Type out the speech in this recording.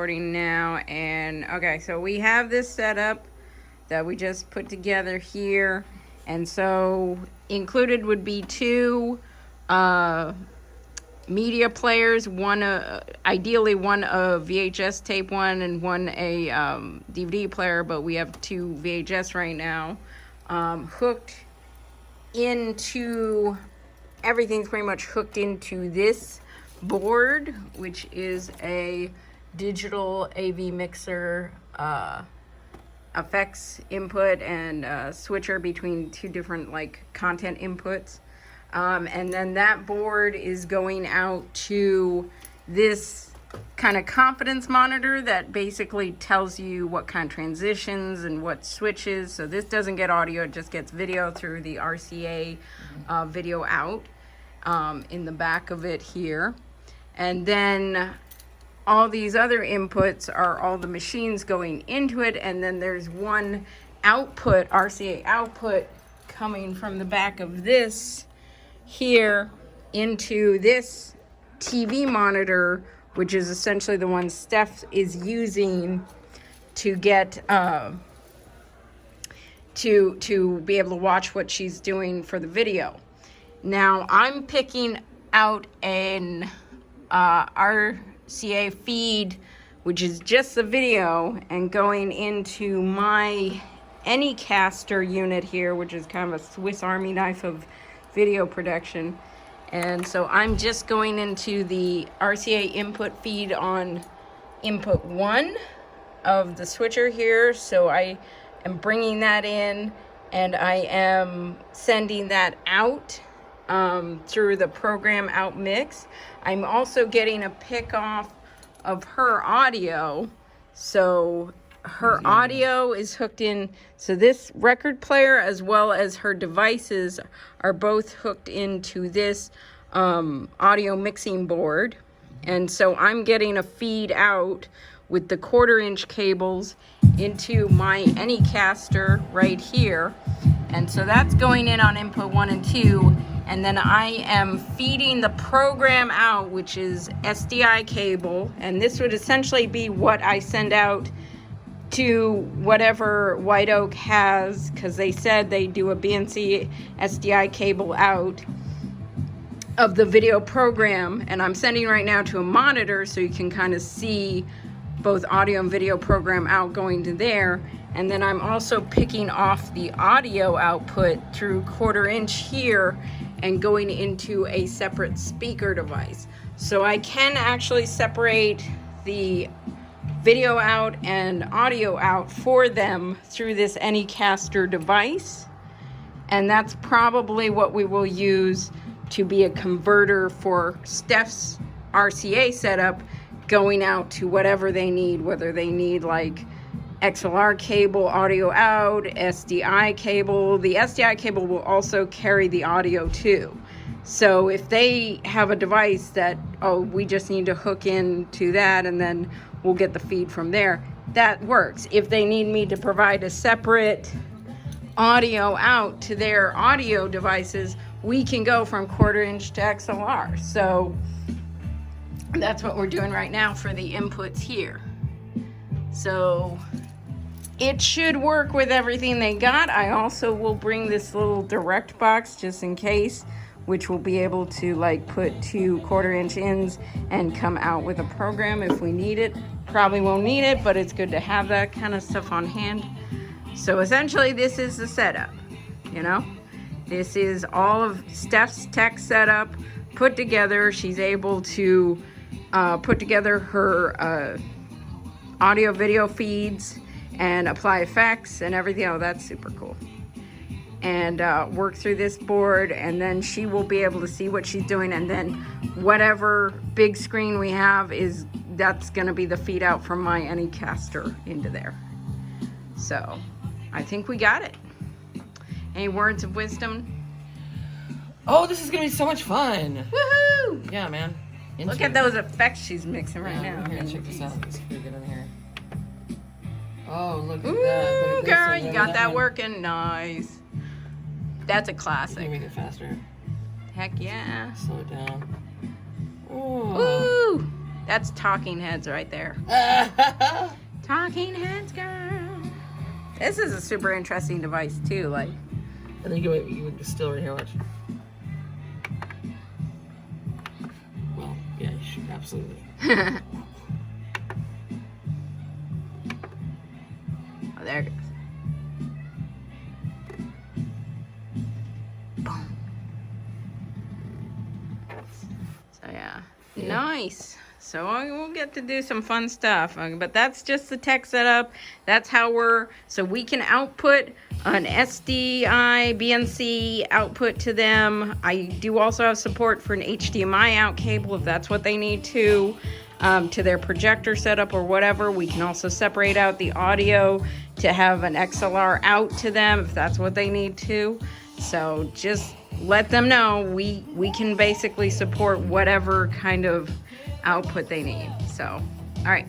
Recording now, and okay, so we have this setup that we just put together here, and so included would be two media players, one ideally one a VHS tape one and one a DVD player, but we have two VHS right now hooked into, everything's pretty much hooked into this board, which is a digital AV mixer, effects input and switcher between two different like content inputs, and then that board is going out to this kind of confidence monitor that basically tells you what kind of transitions and what switches. So this doesn't get audio, it just gets video through the RCA video out in the back of it here. And then all these other inputs are all the machines going into it, and then there's one output, RCA output, coming from the back of this here into this TV monitor, which is essentially the one Steph is using to get to be able to watch what she's doing for the video. Now I'm picking out an RCA feed, which is just the video, and going into my Anycaster unit here, which is kind of a Swiss Army knife of video production. And so I'm just going into the RCA input feed on input 1 of the switcher here. So I am bringing that in, and I am sending that out through the program out mix. I'm also getting a pick off of her audio. So her audio is hooked in. So this record player as well as her devices are both hooked into this audio mixing board. And so I'm getting a feed out with the 1/4-inch cables into my Anycaster right here. And so that's going in on input 1 and 2. And then I am feeding the program out, which is SDI cable. And this would essentially be what I send out to whatever White Oak has, because they said they do a BNC SDI cable out of the video program. And I'm sending right now to a monitor so you can kind of see both audio and video program out going to there. And then I'm also picking off the audio output through 1/4-inch here and going into a separate speaker device. So I can actually separate the video out and audio out for them through this Anycaster device. And that's probably what we will use to be a converter for Steph's RCA setup, going out to whatever they need, whether they need like XLR cable, audio out, SDI cable. The SDI cable will also carry the audio too. So if they have a device that, oh, we just need to hook into that and then we'll get the feed from there, that works. If they need me to provide a separate audio out to their audio devices, we can go from 1/4-inch to XLR. So that's what we're doing right now for the inputs here. So it should work with everything they got. I also will bring this little direct box just in case, which will be able to like put 2 1/4-inch ins and come out with a program if we need it. Probably won't need it, but it's good to have that kind of stuff on hand. So essentially this is the setup, you know? This is all of Steph's tech setup put together. She's able to put together her audio video feeds and apply effects and everything. Oh, that's super cool. And work through this board, and then she will be able to see what she's doing, and then whatever big screen we have that's gonna be the feed out from my Anycaster into there. So I think we got it. Any words of wisdom? Oh, this is gonna be so much fun. Woohoo! Yeah, man. Look at those effects she's mixing right now. Here, check this out. Let's get in here. Oh, look at Ooh, that. Look at this girl, one. you got that one. working. Nice. That's a Can you classic. make it faster? Heck yeah. Slow it down. Oh. Ooh, That's talking heads right there. Talking heads, girl. This is a super interesting device too. Like, I think you would just still right here, watch. Well, yeah, you should absolutely. oh, there it goes. Boom. So yeah, nice. So we'll get to do some fun stuff, but that's just the tech setup. That's how so we can output an SDI BNC output to them. I do also have support for an HDMI out cable if that's what they need to their projector setup or whatever. We can also separate out the audio to have an XLR out to them if that's what they need to. So just let them know we can basically support whatever kind of output they need. So, all right.